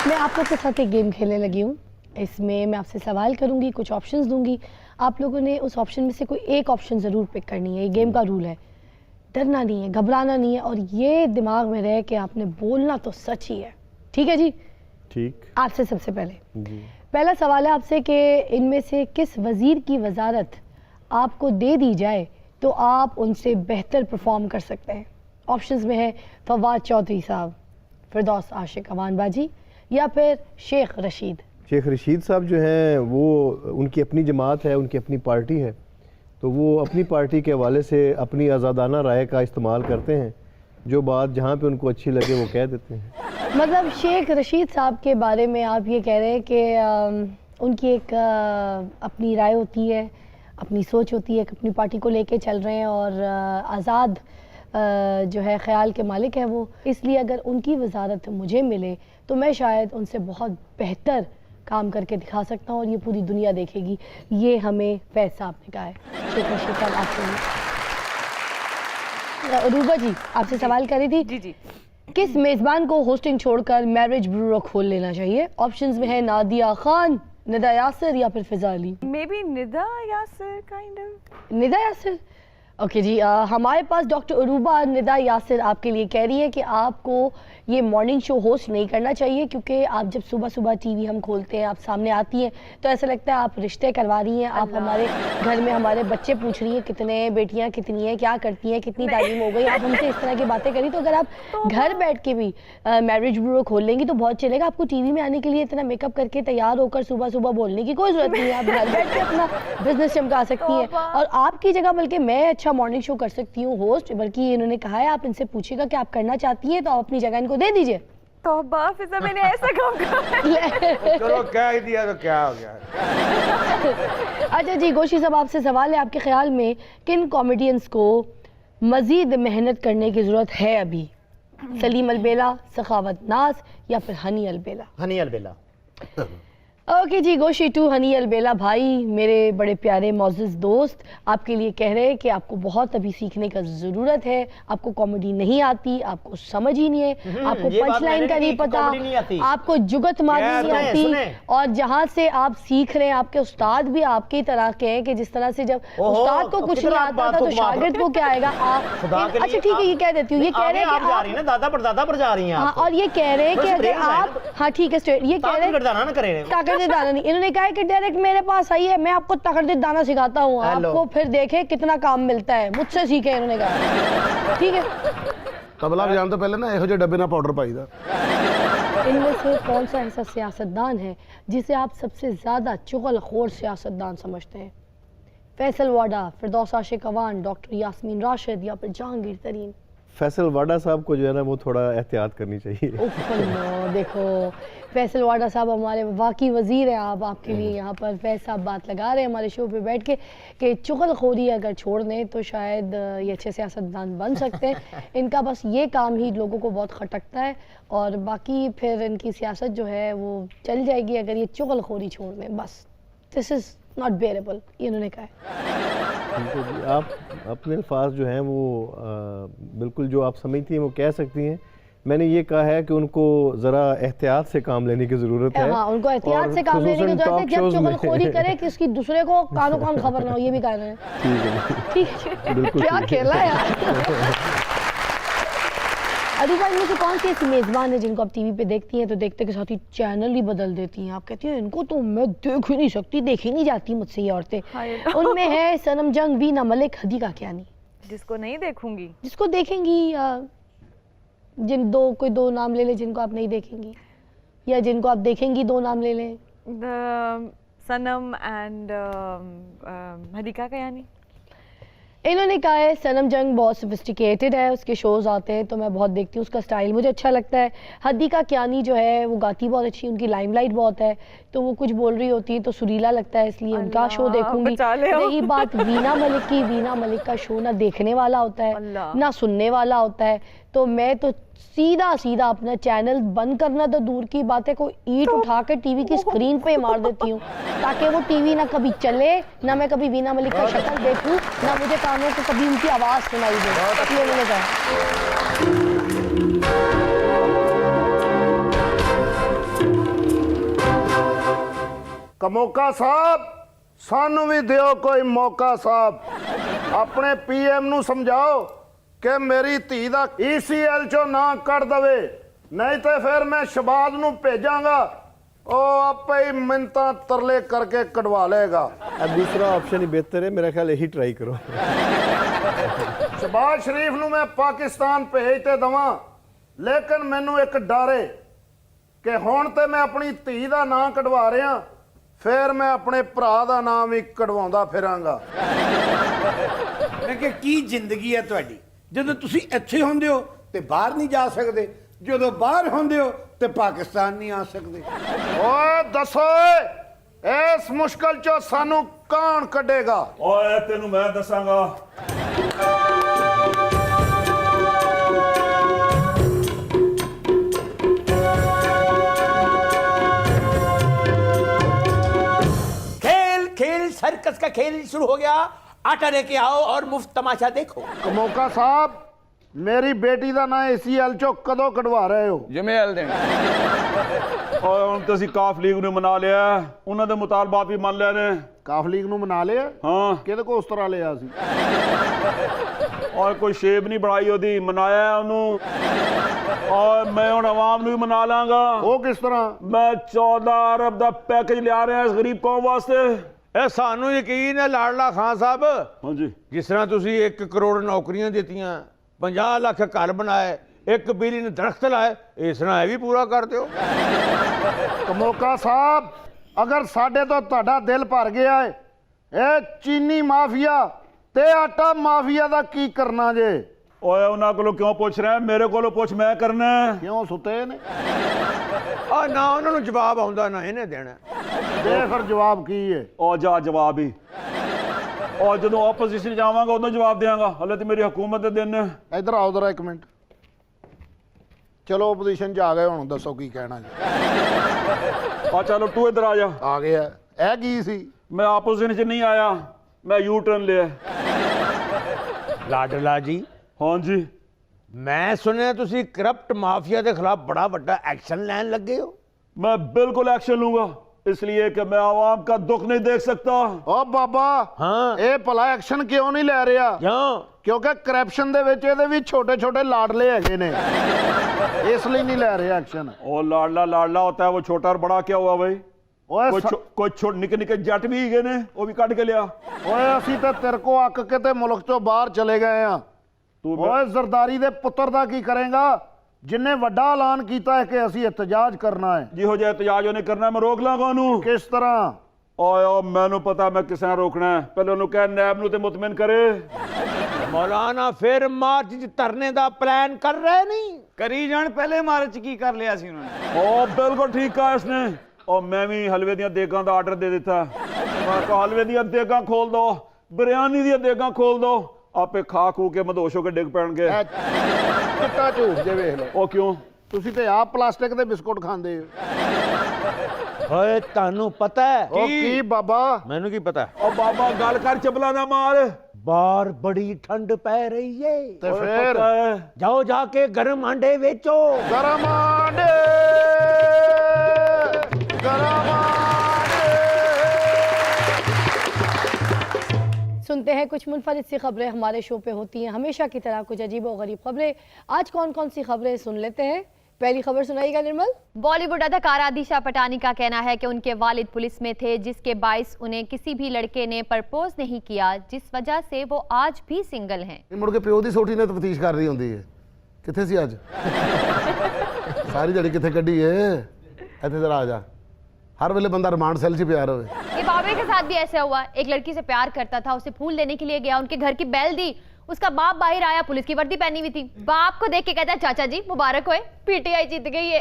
मैं आप लोग के साथ एक गेम खेलने लगी हूँ। इसमें मैं आपसे सवाल करूँगी, कुछ ऑप्शंस दूंगी, आप लोगों ने उस ऑप्शन में से कोई एक ऑप्शन ज़रूर पिक करनी है। ये गेम का रूल है, डरना नहीं है, घबराना नहीं है, और ये दिमाग में रहे कि आपने बोलना तो सच ही है। ठीक है जी? ठीक। आपसे सबसे पहले जी। पहला सवाल है आपसे कि इनमें से किस वज़ीर की वजारत आपको दे दी जाए तो आप उनसे बेहतर परफॉर्म कर सकते हैं। ऑप्शंस में है फवाद चौधरी साहब, फिरदौस आशिक अवान बाजी, या फिर शेख रशीद। शेख रशीद साहब जो हैं वो उनकी अपनी जमात है, उनकी अपनी पार्टी है, तो वो अपनी पार्टी के हवाले से अपनी आज़ादाना राय का इस्तेमाल करते हैं, जो बात जहाँ पे उनको अच्छी लगे वो कह देते हैं। मतलब शेख रशीद साहब के बारे में आप ये कह रहे हैं कि उनकी एक अपनी राय होती है, अपनी सोच होती है, अपनी पार्टी को लेके चल रहे हैं और आज़ाद जो है ख्याल के मालिक है वो, इसलिए अगर उनकी वजारत मुझे मिले तो मैं शायद उनसे बहुत बेहतर काम करके दिखा सकता हूँ और ये पूरी दुनिया देखेगी। ये हमें फैज साहब ने कहा है। शेख रशीद साहब आपसे रूबा जी आपसे सवाल करी थी जी जी, किस मेज़बान को होस्टिंग छोड़कर मैरिज ब्यूरो खोल लेना चाहिए? ऑप्शंस में है नादिया खान, निदा यासिर, या फिर Fiza Ali. Maybe Nida Yasir, kind of Nida Yasir. Okay ji, हमारे पास डॉक्टर अरूबा निदा यासिर आपके लिए कह रही है कि आपको ये मॉर्निंग शो होस्ट नहीं करना चाहिए, क्योंकि आप जब सुबह सुबह टीवी हम खोलते हैं, आप सामने आती हैं तो ऐसा लगता है आप रिश्ते करवा रही हैं। आप हमारे घर में हमारे बच्चे पूछ रही हैं कितने बेटियां कितनी हैं, क्या करती हैं, कितनी तालीम हो गई, आप हमसे इस तरह की बातें करी। तो अगर आप घर बैठ के भी मैरिज ब्यूरो खोल लेंगी तो बहुत चलेगा। आपको टीवी में आने के लिए इतना मेकअप करके तैयार होकर सुबह सुबह बोलने की कोई जरूरत नहीं है। आप घर बैठ के अपना बिजनेस चमका सकती हैं, और आपकी जगह बल्कि मैं अच्छा मॉर्निंग शो कर सकती हूँ होस्ट। बल्कि इन्होंने कहा है आप इनसे पूछिएगा कि आप करना चाहती हैं तो आप अपनी जगह इनको दे दीजिए। तौबा फिजा, मैंने ऐसा काम किया। चलो क्या ही दिया तो क्या हो गया। अच्छा जी, गोशी साहब आपसे सवाल है, आपके ख्याल में किन कॉमेडियंस को मजीद मेहनत करने की जरूरत है अभी? सलीम अलबेला, सखावत नाज, या फिर हनी अलबेला? हनी अलबेला। ओके जी, गोशी टू हनी अलबेला भाई, मेरे बड़े प्यारे मोअज़्ज़िज़ दोस्त, आपके लिए कह रहे हैं कि आपको बहुत अभी सीखने का ज़रूरत है। आपको कॉमेडी नहीं आती, आपको समझ ही नहीं है, आपको पंच लाइन का नहीं पता, आपको जुगत मारनी नहीं आती, और जहाँ से आप सीख रहे हैं आपके उस्ताद भी आपकी तरह के हैं कि जिस तरह से जब उस्ताद को कुछ नहीं आता था तो शागिर्द को क्या आएगा। अच्छा ठीक है, ये कह देती हूँ, ये कह रहे हैं कि दादा पर दादा पर जा रही हैं, और ये कह रहे हैं कि अगर आप, हाँ ठीक है स्ट्रेट, ये कह रहे हैं दाना नहीं, इन्होंने कहा है कि डायरेक्ट मेरे पास आई है, मैं आपको तकड़ीर दाना सिखाता हूँ, आपको फिर देखे कितना काम मिलता है, मुझसे सीखे। इन्होंने कहा ठीक है, तबला बजाने तो पहले ना ਇਹੋ ਜਿਹੇ डब्बे ना पाउडर पाईदा। इनमें से कौन सा ऐसा सियासतदान है जिसे आप सबसे ज्यादा चुगलखोर सियासतदान समझते हैं? फैसल वाडा, फिरदौस आशिक अवान, डॉक्टर यास्मीन राशिद, या फिर जहांगीर तरीन? फैसल वाडा साहब को जो है ना वो थोड़ा एहतियात करनी चाहिए। देखो फैसल वाडा साहब हमारे वाकई वजीर हैं, आप आपके लिए यहाँ पर फैज साहब बात लगा रहे हैं हमारे शो पे बैठ के कि चुगलखोरी अगर छोड़ दें तो शायद ये अच्छे सियासतदान बन सकते हैं। इनका बस ये काम ही लोगों को बहुत खटकता है, और बाकी फिर इनकी सियासत जो है वो चल जाएगी अगर ये चुगलखोरी छोड़ दें। बस दिस इज़ नॉट बेरेबल, इन्होंने कहा है। आप अपने अल्फाज जो हैं वो बिल्कुल जो आप समझती हैं वो कह सकती हैं। मैंने ये कहा है कि उनको ज़रा एहतियात से काम लेने की ज़रूरत है। हाँ, उनको एहतियात से काम लेने की ज़रूरत है। जब चुगलखोरी करे कि इसकी दूसरे को कानो कान खबर ना हो, ये भी कह रहे हैं। ठीक है, बिल्कुल क्या खेला यार। अरूबा, इनमें से कौन सी ऐसी मेज़बान है जिनको आप टीवी पे देखती हैं तो देखते के साथ ही चैनल ही बदल देती हैं? आप कहती हैं इनको तो मैं देख ही नहीं सकती, देखी नहीं जाती मुझसे ये औरतें। उनमें है सनम जंग, वीना मलिक, हदीका कियानी। जिसको नहीं देखूंगी, जिसको देखेंगी, कोई दो नाम ले ले जिनको आप नहीं देखेंगी, या जिनको आप देखेंगी दो नाम ले लें। सनम एंड हदीका कियानी। इन्होंने कहा है सनम जंग बहुत सोफिस्टिकेटेड है, उसके शोज़ आते हैं तो मैं बहुत देखती हूँ, उसका स्टाइल मुझे अच्छा लगता है। हदीका कियानी जो है वो गाती बहुत अच्छी, उनकी लाइमलाइट बहुत है, तो वो कुछ बोल रही होती है तो सुरीला लगता है, इसलिए उनका शो देखूंगी। रही बात वीना मलिक की, वीना मलिक का शो ना देखने वाला होता है ना सुनने वाला होता है, तो मैं तो सीधा सीधा अपना चैनल बंद करना तो दूर की बात है, कोई ईंट उठा कर टीवी की स्क्रीन पे मार देती हूँ ताकि वो टीवी ना कभी चले, ना मैं कभी वीना मलिक का शक्ल देखूँ, ना मुझे कानों को कभी उनकी आवाज़ सुनाई दे। ये मैंने कहा। ਕਮੋਕਾ ਸਾਹਿਬ ਸਾਨੂੰ ਵੀ ਦਿਓ ਕੋਈ ਮੌਕਾ ਸਾਹਿਬ। ਆਪਣੇ ਪੀਐਮ ਨੂੰ ਸਮਝਾਓ ਕਿ ਮੇਰੀ ਧੀ ਦਾ ECL ਚੋਂ ਨਾ ਕੱਢ ਦਵੇ, ਨਹੀਂ ਤੇ ਫਿਰ ਮੈਂ ਸ਼ਬਾਦ ਨੂੰ ਭੇਜਾਂਗਾ, ਉਹ ਆਪੇ ਹੀ ਮਿੰਤਾਂ ਤਰਲੇ ਕਰਕੇ ਕਢਵਾ ਲੇਗਾ। अब दूसरा ऑप्शन ही बेहतर है, मेरा ख्याल यही ट्राई करो। ਸ਼ਬਾਜ਼ ਸ਼ਰੀਫ ਨੂੰ ਮੈਂ ਪਾਕਿਸਤਾਨ ਭੇਜ ਤੇ ਦਵਾਂ, ਲੇਕਿਨ ਮੈਨੂੰ ਇੱਕ ਡਰ ਏ ਕਿ ਹੁਣ ਤੇ ਮੈਂ ਆਪਣੀ ਧੀ ਦਾ ਨਾਂ ਕਢਵਾ ਰਿਹਾ, ਫਿਰ ਮੈਂ ਆਪਣੇ ਭਰਾ ਦਾ ਨਾਮ ਵੀ ਕਢਵਾਉਂਦਾ ਫਿਰਾਂਗਾ। ਮੈਂ ਕਿ ਕੀ ਜ਼ਿੰਦਗੀ ਹੈ ਤੁਹਾਡੀ, ਜਦੋਂ ਤੁਸੀਂ ਇੱਥੇ ਹੁੰਦੇ ਹੋ ਤੇ ਬਾਹਰ ਨਹੀਂ ਜਾ ਸਕਦੇ, ਜਦੋਂ ਬਾਹਰ ਹੁੰਦੇ ਹੋ ਤੇ ਪਾਕਿਸਤਾਨ ਨਹੀਂ ਆ ਸਕਦੇ। ਓਏ ਦੱਸੋ ਇਸ ਮੁਸ਼ਕਲ ਚੋਂ ਸਾਨੂੰ ਕੌਣ ਕੱਢੇਗਾ? ਓਏ ਤੈਨੂੰ ਮੈਂ ਦੱਸਾਂਗਾ। खेल खेल सर्कस का खेल शुरू हो गया, आटा लेके आओ और मुफ्त तमाशा देखो। ਕਮੋਕਾ ਸਾਹਿਬ ਮੇਰੀ ਬੇਟੀ ਦਾ ਨਾਂ ECL ਚੋਂ ਕਦੋਂ ਕਢਵਾ ਰਹੇ ਹੋ? ਜਮੇਲ ਦੇਣ ਓਏ ਹੁਣ ਤੇ ਅਸੀਂ ਕਾਫ ਲੀਗ ਨੂੰ ਮਨਾ ਲਿਆ, ਉਹਨਾਂ ਦੇ ਮੁਤਾਲਬਾਤ ਵੀ ਮੰਨ ਲਏ ਨੇ। ਕਾਫ ਲੀਗ ਨੂੰ ਮਨਾ ਲਿਆ? ਹਾਂ ਕਿਹਦੇ ਕੋ ਉਸ ਤਰ੍ਹਾਂ ਲਿਆ ਸੀ? ਓਏ ਕੋਈ ਸ਼ੇਪ ਨਹੀਂ ਬਣਾਈ ਉਹਦੀ, ਮਨਾਇਆ ਉਹਨੂੰ। ਓਏ ਮੈਂ ਹੁਣ ਆਵਾਮ ਨੂੰ ਵੀ ਮਨਾ ਲਾਂਗਾ। ਉਹ ਕਿਸ ਤਰ੍ਹਾਂ? ਮੈਂ 14 ਅਰਬ ਦਾ ਪੈਕੇਜ ਲਿਆ ਰਿਹਾ ਇਸ ਗਰੀਬ ਕੌਮ ਵਾਸਤੇ। ਇਹ ਸਾਨੂੰ ਯਕੀਨ ਹੈ ਲਾਡਲਾ ਖਾਨ ਸਾਹਿਬ, ਹਾਂਜੀ ਜਿਸ ਤਰ੍ਹਾਂ ਤੁਸੀਂ 1 ਕਰੋੜ ਨੌਕਰੀਆਂ ਦਿੱਤੀਆਂ, 50 ਲੱਖ ਘਰ ਬਣਾਏ, 1 ਬਿਲੀਅਨ ਦਰਖਤ ਲਾਏ, ਇਸ ਤਰ੍ਹਾਂ ਇਹ ਵੀ ਪੂਰਾ ਕਰ ਦਿਓ। ਕਮੋਕਾ ਸਾਹਿਬ ਅਗਰ ਸਾਡੇ ਤੋਂ ਤੁਹਾਡਾ ਦਿਲ ਭਰ ਗਿਆ ਹੈ, ਇਹ ਚੀਨੀ ਮਾਫੀਆ ਤੇ ਆਟਾ ਮਾਫੀਆ ਦਾ ਕੀ ਕਰਨਾ ਜੇ? ਓਏ ਉਹਨਾਂ ਕੋਲੋਂ ਕਿਉਂ ਪੁੱਛ ਰਿਹਾ, ਮੇਰੇ ਕੋਲੋਂ ਪੁੱਛ, ਮੈਂ ਕਰਨਾ। ਕਿਉਂ ਸੁੱਤੇ ਨੇ? ਆ ਨਾ ਉਹਨਾਂ ਨੂੰ ਜਵਾਬ ਆਉਂਦਾ ਨਾ ਇਹਨੇ ਦੇਣਾ। ਦੇ ਫਿਰ ਜਵਾਬ ਕੀ ਹੈ? ਉਹ ਜਾ ਜਵਾਬ ਹੀ, और जो ऑपोजिशन जावांगा उदों जवाब देंगा, हले तो मेरी हुकूमत दे दिन ने। इधर आओ जरा एक मिनट, चलो ओपोजिशन च आ गए, हुण दसो की कहना जी। आ चलो तू इधर आ जा। आ गया है की सी? मैं ऑपोजिशन च नहीं आया, मैं यू टर्न लिया। लाडला जी हाँ जी, मैं सुनिया तुसी करप्ट माफिया के खिलाफ बड़ा बड़ा एक्शन लैन लगे हो। मैं बिल्कुल एक्शन लूंगा, इसलिए कि मैं आवाम का दुख नहीं देख सकता। ओ बाबा हाँ ये भला एक्शन क्यों नहीं ले रहा? क्यों? क्योंकि करप्शन दे विच इहदे भी छोटे छोटे लाडले हैगे ने, इसलिए नहीं ले रहे एक्शन। और लाडला लाडला होता है, वो छोटा और बड़ा क्या हुआ भाई? ओए कोई छोटे निके निके जट भी गए ने, वो भी कट के लिया। ओए असी तो तेरे को अक के ते मुल्क चों बाहर चले गए हैं। तू ओए जरदारी दे पुत्र दा की करेगा जिन्हें वड्डा ऐलान किया है कि असी एहतजाज करना है? जिहो जिहा एहतजाज उन्हें करना, मैं रोक लांगा उन्होंने। किस तरह? ओए मैनू पता मैं किस तरह रोकना है, पहले उन्होंने कहा नैब नूं ते मुतमिन करे। मौलाना फिर मार्च च धरने का प्लान कर रहे नहीं? करी जान, पहले मार्च की कर लिया सी उन्होंने। ओ बिल्कुल ठीक कहा इसने। और मैं भी हलवे दियां देगां दा आर्डर दे दिता। मैं कहा हलवे दियां देगां खोल दो, बिरयानी दियां देगां खोल दो, आपे खा खू के मदोश होके डिग पैणगे। चिट्टा झूठ जे वेख लो। ओ क्यों? तुसी ते आप प्लास्टिक दे बिस्कुट खांदे हो। ओए तानू पता है? ओ की बाबा? मैनू की पता है? ओ बाबा गल कर चपला ना मार। बाहर बड़ी ठंड पै रही है, ते ओए फिर पता है। जाओ जाके गर्म अंडे बेचो। गरम आंडे, गरम आंडे। सुनते हैं कुछ मुनफरिद सी खबरें हमारे शो पे होती हैं हमेशा की तरह, कुछ अजीब और गरीब खबरें। आज कौन कौन सी खबरें सुन लेते हैं। पहली खबर सुनाइएगा निर्मल। बॉलीवुड अदाकारा दिशा पटानी का कहना है कि उनके वालिद पुलिस में थे, जिसके बाइस उन्हें किसी भी लड़के ने प्रपोज नहीं किया, जिस वजह से वो आज भी सिंगल हैं। मुड़ के प्यो दी सोटी ने तफ्तीश कर रही होंदी है, किथे सी अज? सारी जड़ी किथे कड्डी है? इत्थे जरा आ जा, हर वेले बंदा रिमांड सेल च प्यार होवे। ये बाबरे के साथ भी ऐसा हुआ, एक लड़की से प्यार करता था, उसे फूल देने के लिए गया, उनके घर की बेल दी, उसका बाप बाहर आया, पुलिस की वर्दी पहनी हुई थी, बाप को देख के कहता है चाचा जी मुबारक होए, पीटीआई जीत गई है।